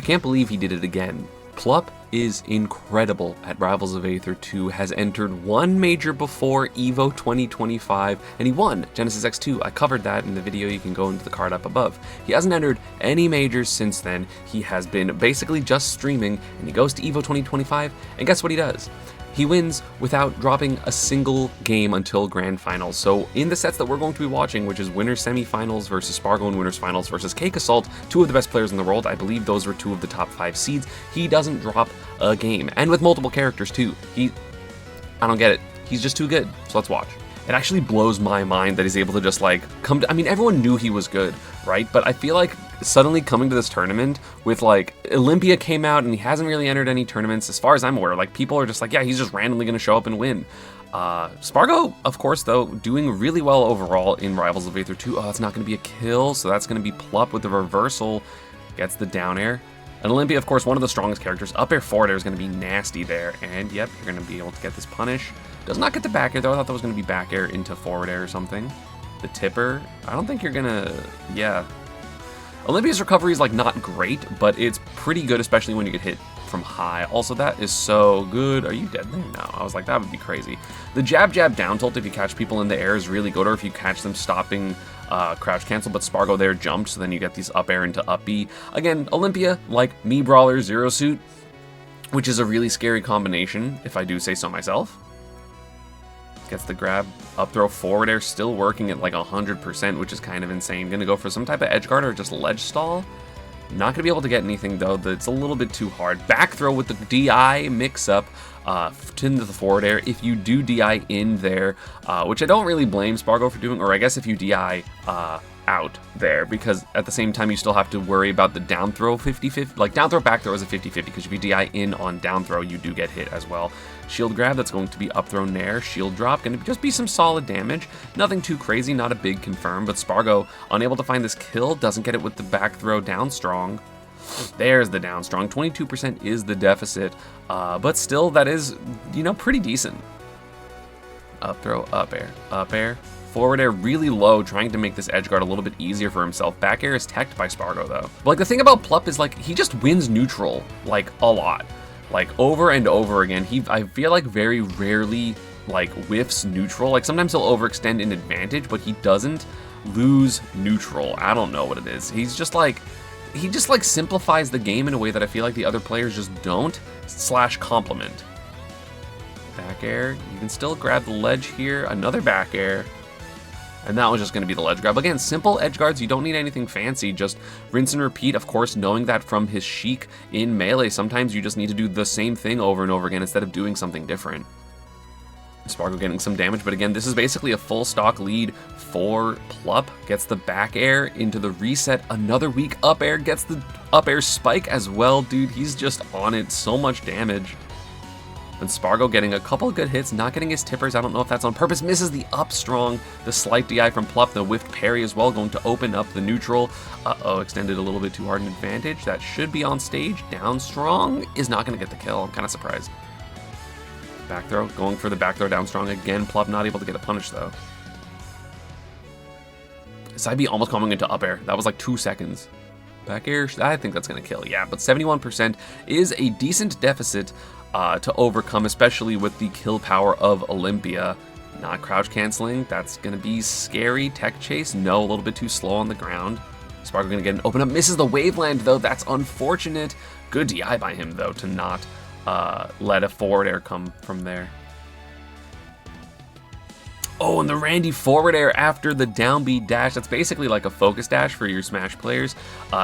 I can't believe he did it again. Plup is incredible at Rivals of Aether 2, has entered one major before EVO 2025, and he won Genesis X2. I covered that in the video, you can go into the card up above. He hasn't entered any majors since then. He has been basically just streaming, and he goes to EVO 2025, and guess what he does? He wins without dropping a single game until Grand Finals. So in the sets that we're going to be watching, which is Winners Semifinals versus Spargo and Winners Finals versus Cake Assault, two of the best players in the world, I believe those were two of the top 5 seeds, he doesn't drop a game. And with multiple characters too. I don't get it. He's just too good. So let's watch. It actually blows my mind that he's able to just like come to, I mean, everyone knew he was good, right? But I feel like suddenly coming to this tournament with like Olympia came out and he hasn't really entered any tournaments as far as I'm aware. Like people are just like, yeah, he's just randomly going to show up and win. Spargo, of course, though, doing really well overall in Rivals of Aether 2. Oh, it's not going to be a kill, so that's going to be Plup with the reversal. Gets the down air. And Olympia, of course, one of the strongest characters. Up air forward air is going to be nasty there. And yep, you're going to be able to get this punish. Does not get the back air, though. I thought that was going to be back air into forward air or something. The tipper, I don't think you're going to, yeah. Olympia's recovery is like not great, but it's pretty good, especially when you get hit from high. Also, that is so good. Are you dead there? No, I was like, that would be crazy. The jab down tilt, if you catch people in the air, is really good, or if you catch them stopping crouch cancel, but Spargo there jumped, so then you get these up air into up B. Again, Olympia, like me Brawler, Zero Suit, which is a really scary combination, if I do say so myself. Gets the grab, up throw, forward air, still working at like 100%, which is kind of insane. Gonna go for some type of edge guard or just ledge stall. Not gonna be able to get anything though, that's a little bit too hard. Back throw with the DI mix up to the forward air. If you do DI in there, which I don't really blame Spargo for doing, or I guess if you DI out there, because at the same time you still have to worry about the down throw 50-50, like down throw back throw is a 50-50, because if you DI in on down throw you do get hit as well. Shield grab, that's going to be up throw nair. Shield drop, going to just be some solid damage. Nothing too crazy, not a big confirm, but Spargo unable to find this kill, doesn't get it with the back throw down strong. There's the down strong. 22% is the deficit, but still that is, you know, pretty decent. Up throw, up air. Forward air really low, trying to make this edge guard a little bit easier for himself. Back air is teched by Spargo though. But like the thing about Plup is like he just wins neutral like a lot. Like over and over again. I feel like very rarely like whiffs neutral. Like sometimes he'll overextend in advantage, but he doesn't lose neutral. I don't know what it is. He just like simplifies the game in a way that I feel like the other players just don't / complement. Back air, you can still grab the ledge here. Another back air. And that was just going to be the ledge grab. Again, simple edge guards, you don't need anything fancy, just rinse and repeat. Of course, knowing that from his Sheik in Melee, sometimes you just need to do the same thing over and over again instead of doing something different. Spargo getting some damage, but again, this is basically a full stock lead for Plup. Gets the back air into the reset, another weak up air, gets the up air spike as well. Dude, he's just on it, so much damage. And Spargo getting a couple of good hits, not getting his tippers. I don't know if that's on purpose. Misses the up strong. The slight DI from Plup, the whiffed parry as well, going to open up the neutral. Uh-oh, extended a little bit too hard an advantage. That should be on stage. Down strong is not going to get the kill. I'm kind of surprised. Back throw, going for the back throw down strong again. Plup not able to get a punish though. Side B almost coming into up air. That was like 2 seconds. Back air, I think that's going to kill. Yeah, but 71% is a decent deficit to overcome, especially with the kill power of Olympia. Not crouch canceling, that's going to be scary. Tech chase, no, a little bit too slow on the ground. Spargo going to get an open up, misses the waveland though, that's unfortunate. Good DI by him though to not let a forward air come from there. Oh, and the Randy forward air after the down B dash. That's basically like a focus dash for your Smash players,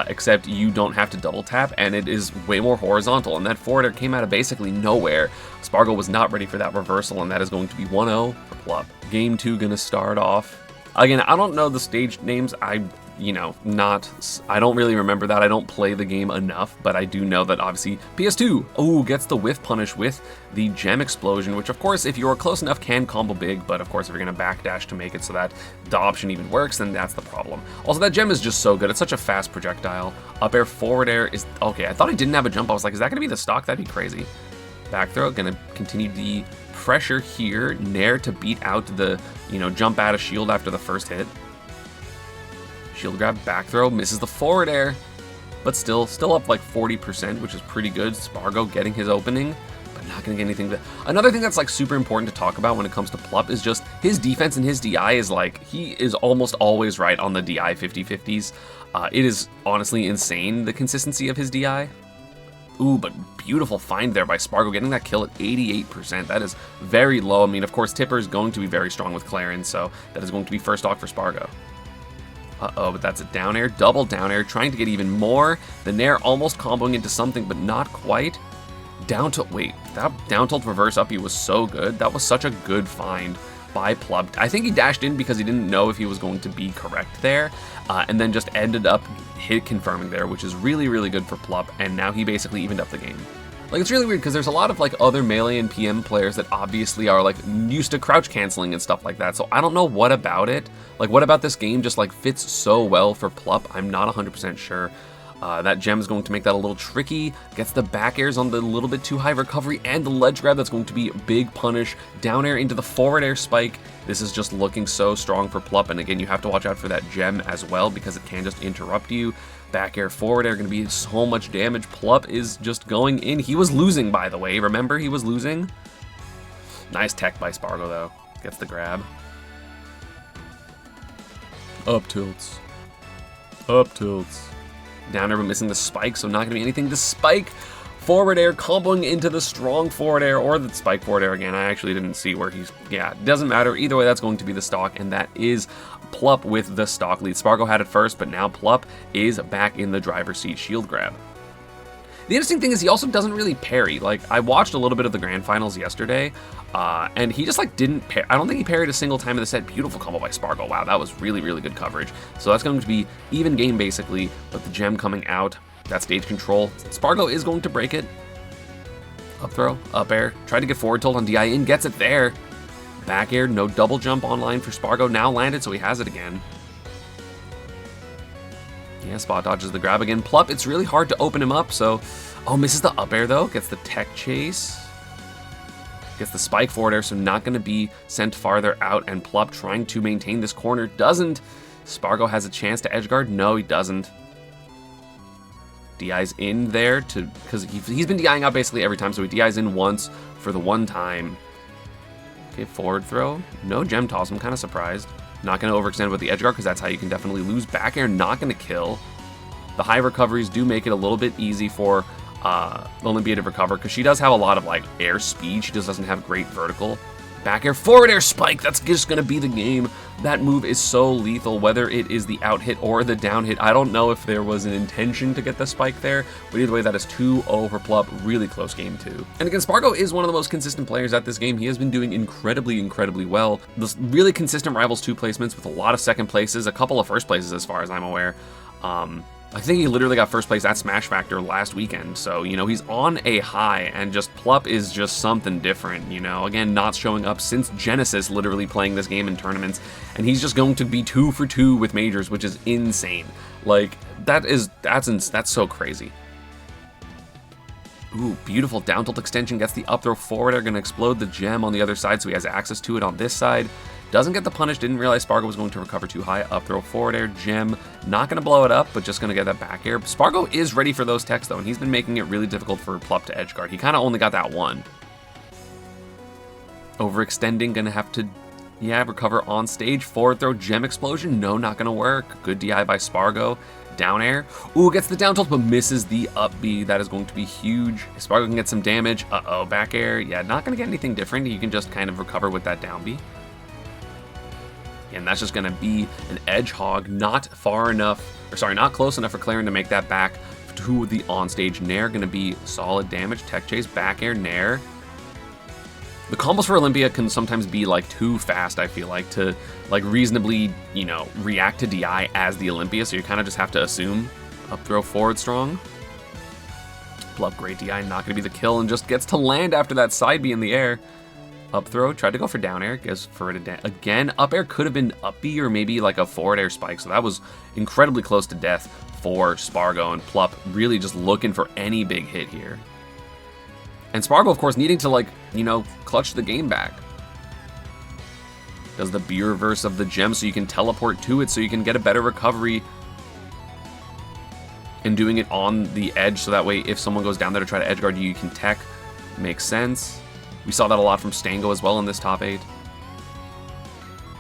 except you don't have to double tap, and it is way more horizontal. And that forward air came out of basically nowhere. Spargo was not ready for that reversal, and that is going to be 1-0 for Plup. Game 2 gonna start off. Again, I don't know the stage names. I don't really remember that. I don't play the game enough, but I do know that obviously PS2, oh, gets the whiff punish with the gem explosion, which of course, if you are close enough, can combo big, but of course, if you're gonna backdash to make it so that the option even works, then that's the problem. Also, that gem is just so good. It's such a fast projectile. Up air, forward air is, okay, I thought I didn't have a jump. I was like, is that gonna be the stock? That'd be crazy. Back throw, gonna continue the pressure here. Nair to beat out the, jump out of shield after the first hit. Shield grab, back throw, misses the forward air. but still up like 40%, which is pretty good. Spargo getting his opening, but not going to get anything. Another thing that's like super important to talk about when it comes to Plup is just his defense and his DI is like, he is almost always right on the DI 50-50s. It is honestly insane, the consistency of his DI. Ooh, but beautiful find there by Spargo, getting that kill at 88%. That is very low. I mean, of course, Tipper is going to be very strong with Clarence, so that is going to be first stock for Spargo. Uh-oh, but that's a down air, double down air, trying to get even more. The Nair almost comboing into something, but not quite. Down tilt, wait, that down tilt reverse uppy was so good. That was such a good find by Plup. I think he dashed in because he didn't know if he was going to be correct there, and then just ended up hit confirming there, which is really, really good for Plup, and now he basically evened up the game. Like, it's really weird because there's a lot of like other melee and PM players that obviously are like used to crouch canceling and stuff like that, so I don't know what about it, like what about this game just like fits so well for Plup. I'm not 100% sure. That gem is going to make that a little tricky. Gets the back airs on the little bit too high recovery and the ledge grab. That's going to be a big punish. Down air into the forward air spike. This is just looking so strong for Plup. And again, you have to watch out for that gem as well because it can just interrupt you. Back air, forward air, going to be so much damage. Plup is just going in. He was losing, by the way. Remember, he was losing. Nice tech by Spargo, though. Gets the grab. Up tilts. Up tilts. Down air, but missing the spike, so not going to be anything. The spike, forward air, comboing into the strong forward air, or the spike forward air again. I actually didn't see where he's, yeah, doesn't matter. Either way, that's going to be the stock, and that is Plup with the stock lead. Spargo had it first, but now Plup is back in the driver's seat. Shield grab. The interesting thing is he also doesn't really parry. Like, I watched a little bit of the grand finals yesterday, and he just like didn't parry. I don't think he parried a single time in the set. Beautiful combo by Spargo. Wow, that was really, really good coverage. So that's going to be even game basically, but the gem coming out, that stage control. Spargo is going to break it. Up throw, up air, tried to get forward tilt on DI in, gets it there. Back air, no double jump online for Spargo, now landed, so he has it again. Yeah, spot dodges the grab again. Plup, it's really hard to open him up, so... Oh, misses the up air, though. Gets the tech chase. Gets the spike forward air, so not going to be sent farther out. And Plup trying to maintain this corner. Doesn't. Spargo has a chance to edge guard. No, he doesn't. DI's in there to... Because he's been DIing out basically every time, so he DI's in once for the one time. Okay, forward throw. No gem toss. I'm kind of surprised. Not going to overextend with the edge guard because that's how you can definitely lose. Back air, not going to kill. The high recoveries do make it a little bit easy for Olympia to recover because she does have a lot of like air speed. She just doesn't have great vertical. Back air, forward air spike. That's just going to be the game. That move is so lethal, whether it is the out hit or the down hit. I don't know if there was an intention to get the spike there, but either way, that is 2-0 for Plup. Really close game, too. And again, Spargo is one of the most consistent players at this game. He has been doing incredibly, incredibly well. This really consistent Rivals 2 placements with a lot of second places, a couple of first places as far as I'm aware. I think he literally got first place at Smash Factor last weekend, so, you know, he's on a high, and just Plup is just something different, you know, again, not showing up since Genesis, literally playing this game in tournaments, and he's just going to be 2 for 2 with majors, which is insane. Like, that's so crazy. Ooh, beautiful down tilt extension, gets the up throw forward air, gonna explode the gem on the other side, so he has access to it on this side. Doesn't get the punish, didn't realize Spargo was going to recover too high. Up throw, forward air, gem. Not going to blow it up, but just going to get that back air. Spargo is ready for those techs, though, and he's been making it really difficult for Plup to edge guard. He kind of only got that one. Overextending, going to have to, yeah, recover on stage. Forward throw, gem explosion. No, not going to work. Good DI by Spargo. Down air. Ooh, gets the down tilt, but misses the up B. That is going to be huge. Spargo can get some damage. Uh-oh, back air. Yeah, not going to get anything different. You can just kind of recover with that down B. And that's just going to be an edge hog, not far enough, or sorry, not close enough for Claren to make that back to the onstage Nair. Going to be solid damage. Tech chase, back air, Nair. The combos for Olympia can sometimes be like too fast, I feel like, to like reasonably, you know, react to DI as the Olympia. So you kind of just have to assume. Up throw, forward strong. Plup, great DI, not going to be the kill, and just gets to land after that side B in the air. Up throw, tried to go for down air, goes for it again. Up air could have been up B or maybe like a forward air spike, so that was incredibly close to death for Spargo, and Plup really just looking for any big hit here. And Spargo, of course, needing to, like, you know, clutch the game back. Does the B reverse of the gem so you can teleport to it so you can get a better recovery. and doing it on the edge so that way if someone goes down there to try to edge guard you, you can tech. Makes sense. We saw that a lot from Stango as well in this top 8.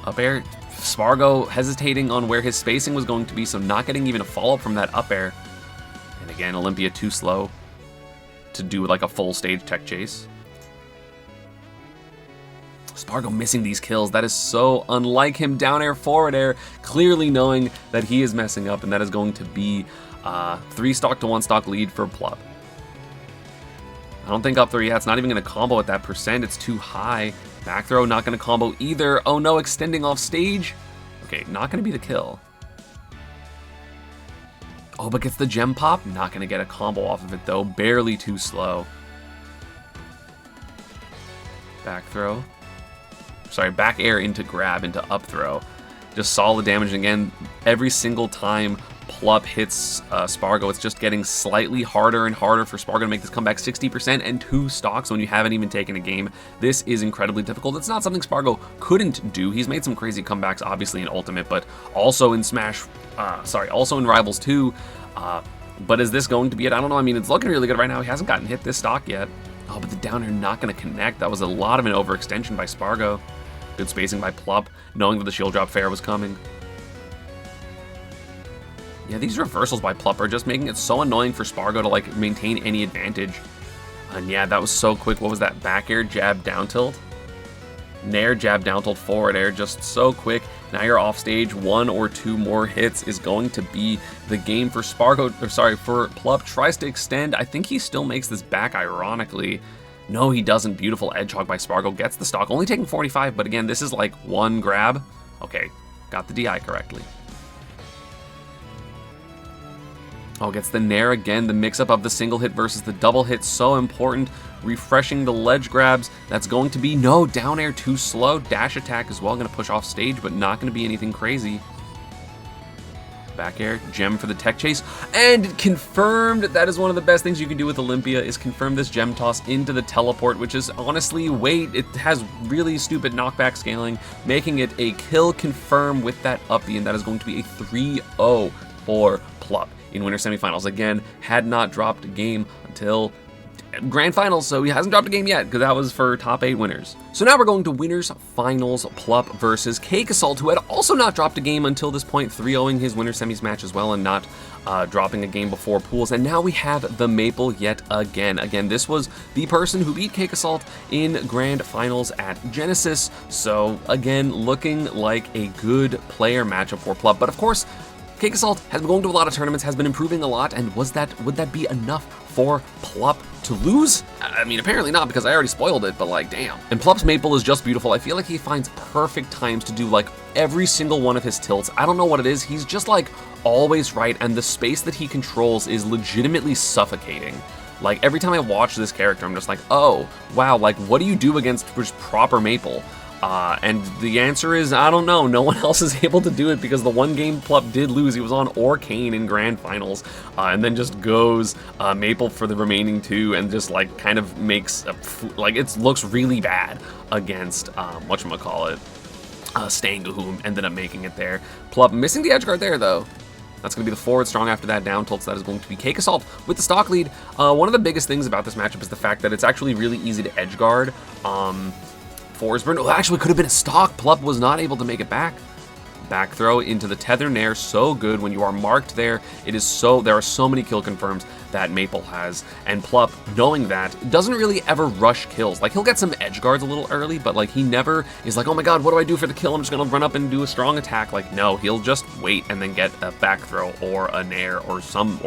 Up air. Spargo hesitating on where his spacing was going to be, so not getting even a follow-up from that up air. And again, Olympia too slow to do like a full stage tech chase. Spargo missing these kills. That is so unlike him. Down air, forward air, clearly knowing that he is messing up, and that is going to be 3 stock to 1 stock lead for Plup. I don't think up throw, yeah, it's not even going to combo at that percent. It's too high. Back throw, not going to combo either. Oh no, extending off stage. Okay, not going to be the kill. Oh, but gets the gem pop. Not going to get a combo off of it though. Barely too slow. Back throw. Sorry, back air into grab, into up throw. Just solid damage. And again, every single time Plup hits Spargo, it's just getting slightly harder and harder for Spargo to make this comeback. 60% and 2 stocks when you haven't even taken a game. This is incredibly difficult. It's not something Spargo couldn't do. He's made some crazy comebacks, obviously in Ultimate, but also in also in Rivals 2. But is this going to be it? I don't know. I mean, it's looking really good right now. He hasn't gotten hit this stock yet. Oh, but the down air not going to connect. That was a lot of an overextension by Spargo. Good spacing by Plup, knowing that the shield drop fair was coming. Yeah, these reversals by Plup are just making it so annoying for Spargo to like maintain any advantage. And yeah, that was so quick. What was that? Back air, jab, down tilt? Nair, jab, down tilt, forward air, just so quick. Now you're off stage. 1 or 2 more hits is going to be the game for Spargo, or sorry, for Plup. Tries to extend. I think he still makes this back, ironically. No, he doesn't. Beautiful edge hog by Spargo. Gets the stock. Only taking 45, but again, this is like 1 grab. Okay, got the DI correctly. Oh, gets the Nair again. The mix-up of the single hit versus the double hit, so important. Refreshing the ledge grabs. That's going to be, no, down air too slow. Dash attack as well. Going to push off stage, but not going to be anything crazy. Back air, gem for the tech chase, and confirmed. That is one of the best things you can do with Olympia, is confirm this gem toss into the teleport, which is honestly, it has really stupid knockback scaling, making it a kill confirm with that up B, and that is going to be a 3-0 for Plup in winter semifinals. Again, had not dropped a game until grand finals, so he hasn't dropped a game yet because that was for top 8 winners. So now we're going to winners finals. Plup versus Cake Assault, who had also not dropped a game until this point, 3-0ing his winter semis match as well and not dropping a game before pools. And now we have the Maple yet again. Again, this was the person who beat Cake Assault in grand finals at Genesis. So again, looking like a good player matchup for Plup. But of course, Cake Assault has been going to a lot of tournaments, has been improving a lot, and would that be enough for Plup to lose? I mean, apparently not, because I already spoiled it, but like, damn. And Plup's Maple is just beautiful. I feel like he finds perfect times to do like every single one of his tilts. I don't know what it is. He's just like always right, and the space that he controls is legitimately suffocating. Like, every time I watch this character, I'm just like, oh, wow, like, what do you do against just proper Maple? And the answer is, I don't know. No one else is able to do it, because the one game Plup did lose, he was on Orcane in grand finals, and then just goes Maple for the remaining 2, and just like kind of makes it looks really bad against whatchamacallit, Stango, who ended up making it there. Plup missing the edge guard there though. That's going to be the forward strong after that down tilt, so that is going to be Cake Assault with the stock lead. One of the biggest things about this matchup is the fact that it's actually really easy to edge guard. Forsburn, oh, actually could have been a stock. Plup was not able to make it back. Back throw into the tether nair, so good when you are marked there. There are so many kill confirms that Maple has, and Plup, knowing that, doesn't really ever rush kills. Like, he'll get some edge guards a little early, but like he never is like, oh my god, what do I do for the kill? I'm just gonna run up and do a strong attack. Like, no, he'll just wait and then get a back throw or a nair or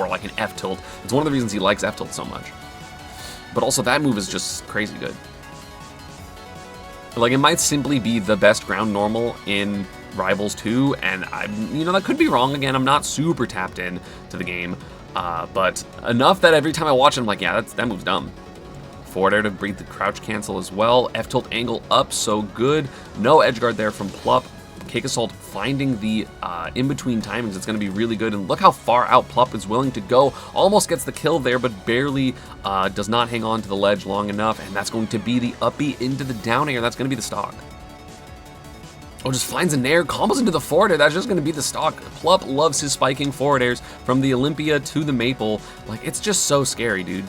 like an F tilt. It's one of the reasons he likes F tilt so much. But also that move is just crazy good. Like, it might simply be the best ground normal in Rivals 2, and that could be wrong. Again, I'm not super tapped in to the game, but enough that every time I watch it, I'm like, yeah, that move's dumb. Forward air to breathe the crouch cancel as well. F tilt angle up, so good. No edge guard there from Plup. Cake Assault finding the in-between timings. It's going to be really good, and look how far out Plup is willing to go. Almost gets the kill there, but barely does not hang on to the ledge long enough, and that's going to be the up B into the down air. That's going to be the stock. Oh, just finds a nair, combos into the forward air. That's just going to be the stock. Plup loves his spiking forward airs from the Olympia to the Maple. Like, it's just so scary, dude.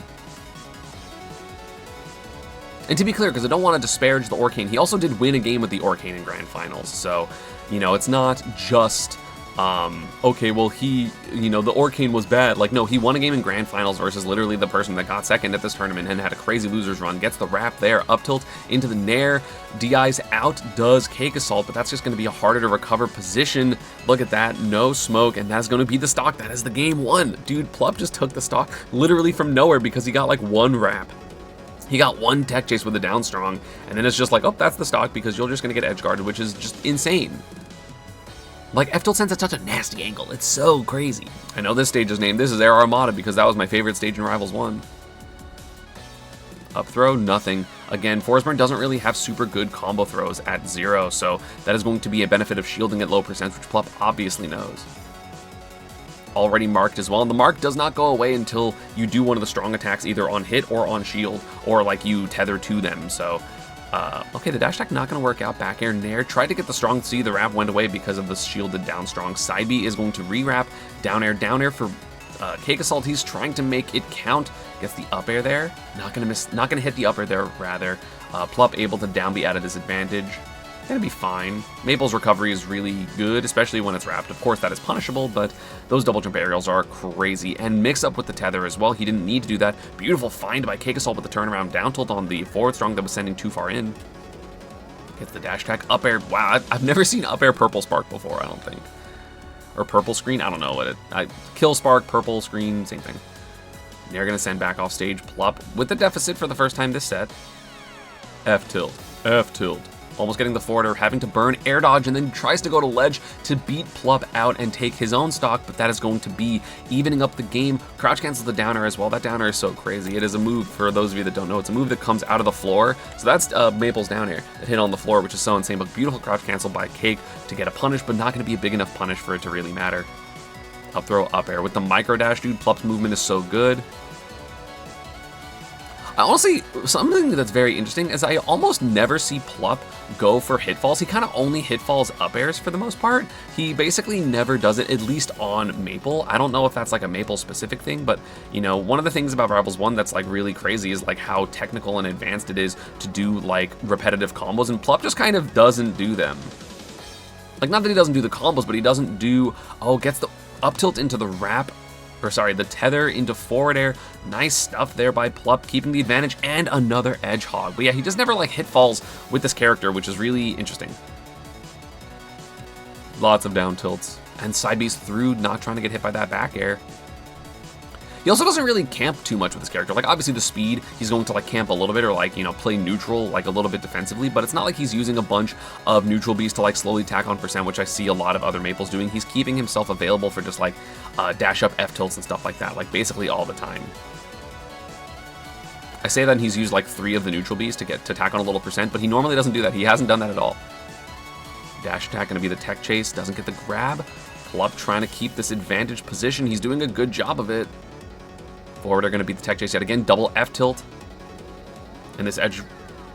And to be clear, because I don't want to disparage the Orcane, he also did win a game with the Orcane in Grand Finals. So, you know, it's not just, okay, well, the Orcane was bad. Like, no, he won a game in Grand Finals versus literally the person that got second at this tournament and had a crazy loser's run. Gets the wrap there, up tilt into the nair. DI's out, does Cake Assault, but that's just going to be a harder to recover position. Look at that, no smoke, and that's going to be the stock. That is the game one. Dude, Plup just took the stock literally from nowhere because he got like one wrap. He got one tech chase with a down strong, and then it's just like, oh, that's the stock because you're just going to get edge guarded, which is just insane. Like, F-tilt sends at such a nasty angle. It's so crazy. I know this stage is named, this is Air Armada because that was my favorite stage in Rivals 1. Up throw, nothing. Again, Forsburn doesn't really have super good combo throws at 0, so that is going to be a benefit of shielding at low percent, which Plup obviously knows. Already marked as well, and the mark does not go away until you do one of the strong attacks either on hit or on shield, or like you tether to them. So okay, the dash attack not going to work out. Back air nair, tried to get the strong C, the wrap went away because of the shielded down strong. Side B is going to re-wrap, down air for Cake Assault. He's trying to make it count, gets the up air there, not going to hit the up air there rather. Plup able to down B out of disadvantage. Gonna be fine. Maple's recovery is really good, especially when it's wrapped. Of course, that is punishable, but those double jump aerials are crazy. And mix up with the tether as well. He didn't need to do that. Beautiful find by Cake Assault with the turnaround down tilt on the forward strong that was sending too far in. Gets the dash attack, up air. Wow, I've never seen up air purple spark before, I don't think. Or purple screen, I don't know what kill spark, purple screen, same thing. They're gonna send back off stage. Plup with the deficit for the first time this set. F tilt, F tilt. Almost getting the forwarder, having to burn air dodge, and then tries to go to ledge to beat Plup out and take his own stock, but that is going to be evening up the game. Crouch cancels the downer as well. That downer is so crazy. It is a move, for those of you that don't know, it's a move that comes out of the floor. So that's Maple's down air that hit on the floor, which is so insane, but beautiful crouch cancel by Cake to get a punish, but not going to be a big enough punish for it to really matter. Up throw, up air. With the micro dash, dude, Plup's movement is so good. Honestly, something that's very interesting is I almost never see Plup go for hitfalls. He kind of only hitfalls up airs for the most part. He basically never does it, at least on Maple. I don't know if that's like a Maple specific thing, but you know, one of the things about Rivals 1 that's like really crazy is like how technical and advanced it is to do like repetitive combos, and Plup just kind of doesn't do them. Like, not that he doesn't do the combos, but he doesn't do, gets the up tilt into the wrap, or sorry, the tether into forward air. Nice stuff there by Plup, keeping the advantage, and another edge hog. But yeah, he just never like hit falls with this character, which is really interesting. Lots of down tilts. And side B's through, not trying to get hit by that back air. He also doesn't really camp too much with his character. Like, obviously the speed, he's going to like camp a little bit, or like, you know, play neutral like a little bit defensively, but it's not like he's using a bunch of neutral Bs to like slowly tack on percent, which I see a lot of other Maples doing. He's keeping himself available for just like dash up F tilts and stuff like that, like basically all the time. I say that and he's used like 3 of the neutral Bs to tack on a little percent, but he normally doesn't do that. He hasn't done that at all. Dash attack gonna be the tech chase, doesn't get the grab. Plup trying to keep this advantage position. He's doing a good job of it. Forward are going to beat the tech chase yet again. Double F tilt. And this edge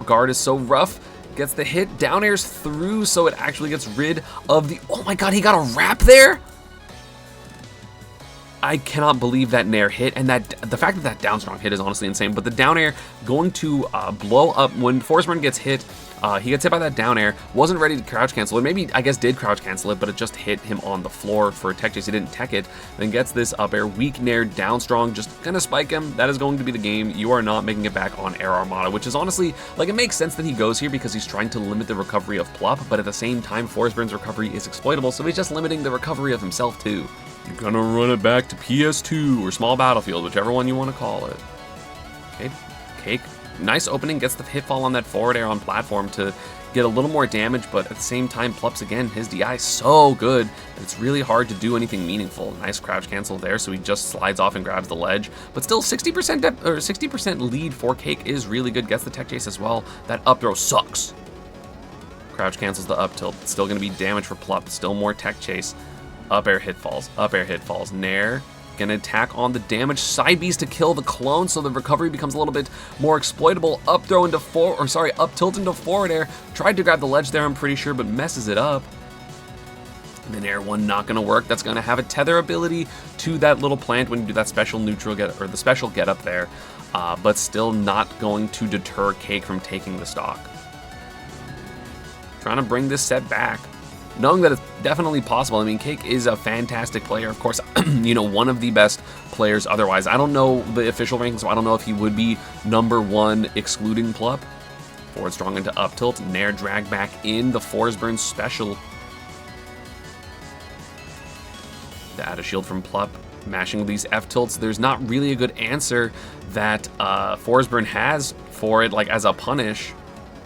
guard is so rough. Gets the hit. Down airs through, so it actually gets rid of the... Oh my god, he got a wrap there? I cannot believe that nair hit, and that the fact that that down strong hit is honestly insane, but the down air going to blow up when Forsburn gets hit. He gets hit by that down air, wasn't ready to crouch cancel it, maybe, I guess, did crouch cancel it, but it just hit him on the floor for a tech chase. He didn't tech it, then gets this up air, weak nair, down strong, just gonna spike him. That is going to be the game. You are not making it back on Air Armada, which is honestly, like, it makes sense that he goes here because he's trying to limit the recovery of Plup, but at the same time, Forsburn's recovery is exploitable, so he's just limiting the recovery of himself too. You're gonna run it back to PS2 or Small Battlefield, whichever one you want to call it. Okay, Cake. Nice opening, gets the hitfall on that forward air on platform to get a little more damage, but at the same time, Plup's again, his DI is so good that it's really hard to do anything meaningful. Nice crouch cancel there, so he just slides off and grabs the ledge, but still 60% lead for Cake is really good. Gets the tech chase as well. That up throw sucks. Crouch cancels the up tilt. Still going to be damage for Plup. Still more tech chase. Up air hit falls. Up air hit falls. Nair. Gonna attack on the damage. Side B's to kill the clone, so the recovery becomes a little bit more exploitable. Up throw into up tilt into forward air. Tried to grab the ledge there, I'm pretty sure, but messes it up. And then air one not gonna work. That's gonna have a tether ability to that little plant when you do that special neutral get, or the special get up there, but still not going to deter Cake from taking the stock. Trying to bring this set back, knowing that it's definitely possible. I mean, Cake is a fantastic player. Of course, you know, one of the best players otherwise. I don't know the official rankings, so I don't know if he would be #1 excluding Plup. Forward strong into up tilt. Nair drag back in. The Force Burn special. To add a shield from Plup. Mashing these F tilts. There's not really a good answer that Force Burn has for it, like as a punish.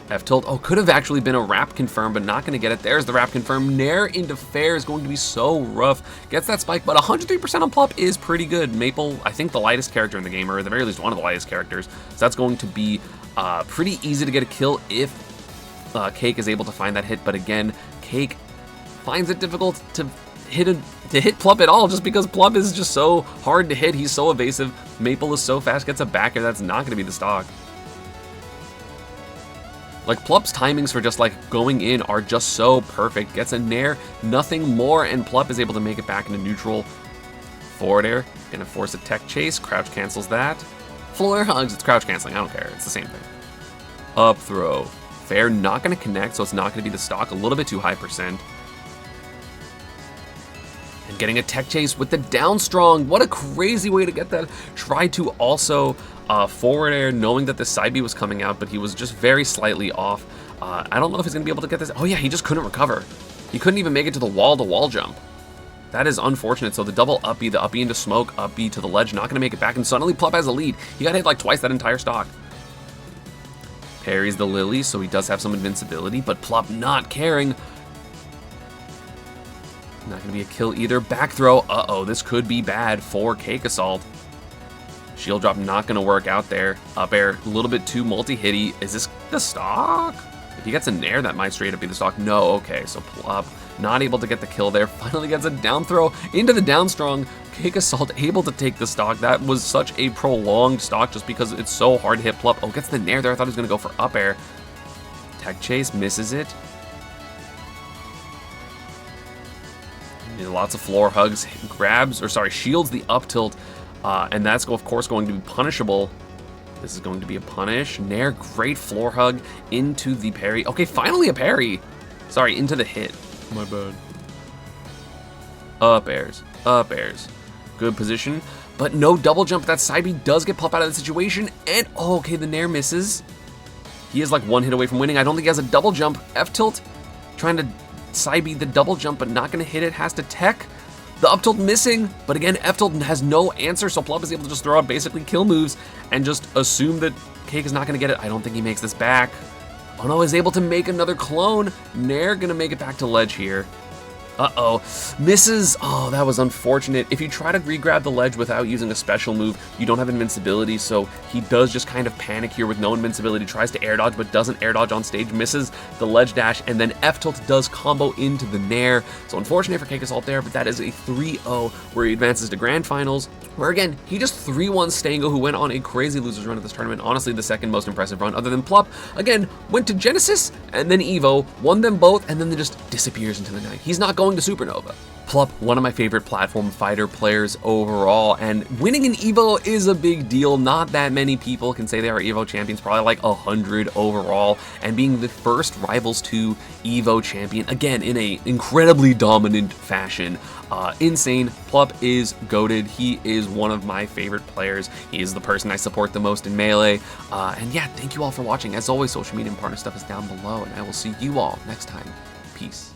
F tilt. Oh, could have actually been a wrap confirm, but not going to get it. There's the wrap confirm. Nair into fair is going to be so rough. Gets that spike, but 103% on Plup is pretty good. Maple, I think the lightest character in the game, or at the very least one of the lightest characters. So that's going to be pretty easy to get a kill if Cake is able to find that hit. But again, Cake finds it difficult to hit Plup at all, just because Plup is just so hard to hit. He's so evasive. Maple is so fast, gets a backer. That's not going to be the stock. Like, Plup's timings for just, like, going in are just so perfect. Gets a nair, nothing more, and Plup is able to make it back into neutral. Forward air, gonna force a tech chase, crouch cancels that. Full air hugs, it's crouch canceling, I don't care, it's the same thing. Up throw. Fair, not gonna connect, so it's not gonna be the stock, a little bit too high percent. And getting a tech chase with the down strong. What a crazy way to get that. Tried to also forward air, knowing that the side B was coming out, but he was just very slightly off. I don't know if he's going to be able to get this. Oh yeah, he just couldn't recover. He couldn't even make it to the wall jump. That is unfortunate. So the double up B, the up B into smoke, up B to the ledge, not going to make it back, and suddenly Plup has a lead. He got hit like twice that entire stock. Parries the Lily, so he does have some invincibility, but Plup not caring. Not going to be a kill either. Back throw. Uh-oh, this could be bad for Cake Assault. Shield drop not going to work out there. Up air, a little bit too multi-hitty. Is this the stock? If he gets a nair, that might straight up be the stock. No, okay, so Plup not able to get the kill there. Finally gets a down throw into the down strong. Cake Assault able to take the stock. That was such a prolonged stock just because it's so hard to hit Plup. Oh, gets the nair there. I thought he was going to go for up air. Tech chase, misses it. Lots of floor hugs, shields the up tilt, and that's of course going to be punishable. This is going to be a punish. Nair, great floor hug into the parry. Okay, finally a parry. Sorry, into the hit. My bad. Up airs, good position, but no double jump. That side B does get Plup out of the situation, and oh, okay, the nair misses. He is like one hit away from winning. I don't think he has a double jump. F tilt, trying to side B the double jump, but not going to hit it. Has to tech. The up tilt missing, but again, F tilt has no answer, so Plup is able to just throw out basically kill moves and just assume that Cake is not going to get it. I don't think he makes this back. Oh no, is able to make another clone. Nair going to make it back to ledge here. Uh-oh, misses. Oh, that was unfortunate. If you try to re-grab the ledge without using a special move, you don't have invincibility, so he does just kind of panic here with no invincibility, tries to air dodge, but doesn't air dodge on stage, misses the ledge dash, and then F-tilt does combo into the nair. So unfortunate for Cake Assault there, but that is a 3-0 where he advances to Grand Finals, where again, he just 3-1 Stango, who went on a crazy loser's run at this tournament. Honestly, the second most impressive run, other than Plup. Again, went to Genesis, and then Evo, won them both, and then just disappears into the night. He's not going to Supernova. Plup, one of my favorite platform fighter players overall, and winning an Evo is a big deal. Not that many people can say they are Evo champions, probably like 100 overall, and being the first Rivals 2 Evo champion, again, in a incredibly dominant fashion. Insane. Plup is goated. He is one of my favorite players. He is the person I support the most in Melee. And yeah, thank you all for watching. As always, social media and partner stuff is down below, and I will see you all next time. Peace.